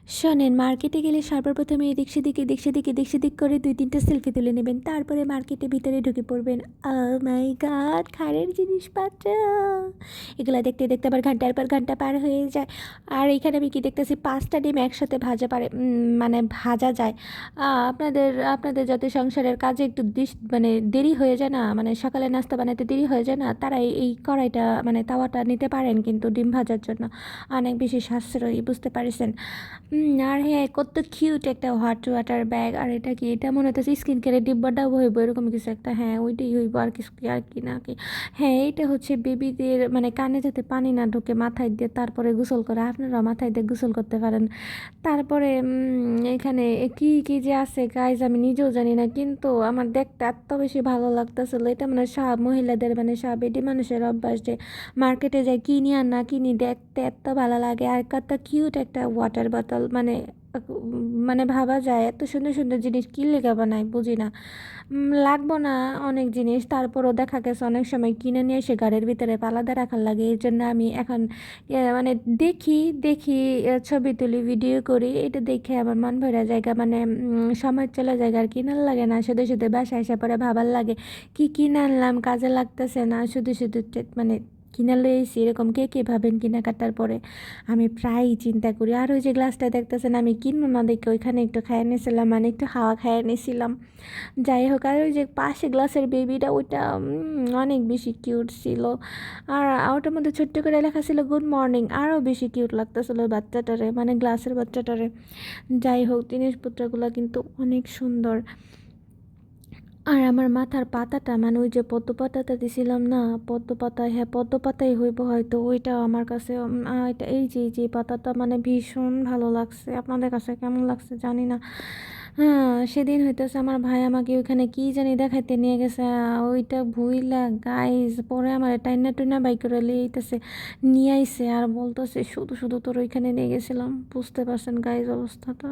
শোনেন, মার্কেটে গেলে সর্বপ্রথমে এদিক সেদিক করে ২-৩টা সেলফি তুলে নেবেন। তারপরে মার্কেটের ভিতরে ঢুকে পড়বেন। মাই গড! খাড়ের জিনিসপত্র। এগুলা দেখতে, দেখতে আবার ঘন্টার পর ঘন্টা পার হয়ে যায়। আর এইখানে আমি কি দেখতেছি ৫ টা ডিম একসাথে মানে ভাজা যায়। আপনাদের যাতে সংসারের কাজে একটু মানে দেরি হয়ে যায় না, মানে সকালে নাস্তা বানাতে দেরি হয়ে যায় না, তারা এই কড়াইটা মানে তাওয়াটা নিতে পারেন কিন্তু ডিম ভাজার জন্য। অনেক বেশি সাশ্রয়ী, বুঝতে পারছেন? আর হ্যাঁ, কত কিউট একটা হট ওয়াটার ব্যাগ। আর এটা কি? এটা মনে হচ্ছে স্কিন কেয়ারের ডিব্বাটাও হইব এরকম কিছু একটা। হ্যাঁ, ওইটাই হইব, আর কিছু কি আর কি না কি। হ্যাঁ, এটা হচ্ছে বেবিদের মানে কানে যাতে পানি না ঢোকে মাথায় দিয়ে তারপরে গোসল করে। আপনারাও মাথায় দিয়ে গোসল করতে পারেন। তারপরে এখানে কি কি যে আছে গাইজ আমি নিজেও জানি না, কিন্তু আমার দেখতে এত বেশি ভালো লাগতেছিল। এটা মানে সব মহিলাদের মানে সব এটি মানুষের অভ্যাস যে মার্কেটে যাই কিনি আর না কিনি, দেখতে এত ভালো লাগে। আর কত কিউট একটা ওয়াটার বোতল, মানে ভাবা যায় এত সুন্দর সুন্দর জিনিস কী লেগে বানায় বুঝি না। লাগবো না অনেক জিনিস, তারপরও দেখা গেছে অনেক সময় কিনে নিয়ে এসে ঘরের ভিতরে আলাদা রাখার লাগে। এই জন্য আমি এখন মানে দেখি দেখি ছবি তুলি, ভিডিও করি, এটা দেখে আমার মন ভরা জায়গা, মানে সময় চলে যায় আর কিনার লাগে না। শুধু শুধু বাসায় এসে পরে ভাবার লাগে কি কিনে আনলাম, কাজে লাগতেছে না, শুধু শুধু মানে কিনা লইছি। এরকম কে কে ভাবেন কেনাকাটার পরে? আমি প্রায়ই চিন্তা করি। আর ওই যে গ্লাসটা দেখতেছেন আমি কিনবো না দেখে ওইখানে একটু খাইয়ে নিয়েছিলাম, মানে একটু হাওয়া খাইয়ে নিয়েছিলাম। যাই হোক, আর ওই যে পাশে গ্লাসের বেবিটা ওইটা অনেক বেশি কিউট ছিল। আর ওটার মধ্যে ছোট্ট করে লেখা ছিল গুড মর্নিং, আরও বেশি কিউট লাগতেছিল বাচ্চাটারে, মানে গ্লাসের বাচ্চাটারে। যাই হোক, জিনিসপত্রগুলো কিন্তু অনেক সুন্দর। আর আমার মাথার পাতাটা, মানে ওই যে পদ্ম পাতাটা দিছিলাম না, পদ্ম পাতা, হ্যাঁ পদ্ম পাতাই হইব হয়তো, ওইটাও আমার কাছে এটা এই যে পাতাটা মানে ভীষণ ভালো লাগছে। আপনাদের কাছে কেমন লাগছে জানি না। হ্যাঁ, সেদিন হইতেছে আমার ভাই আমাকে ওইখানে কি জানি দেখাইতে নিয়ে গেছে, ওইটা ভুইলা গাইজ পরে আমার টাইনা টুইনা বাইক করে লিয়েছে, নিয়ে আইছে আর বলতেছে শুধু শুধু তোর ওইখানে নিয়ে গেছিলাম। বুঝতে পারছেন গাইজ অবস্থাটা।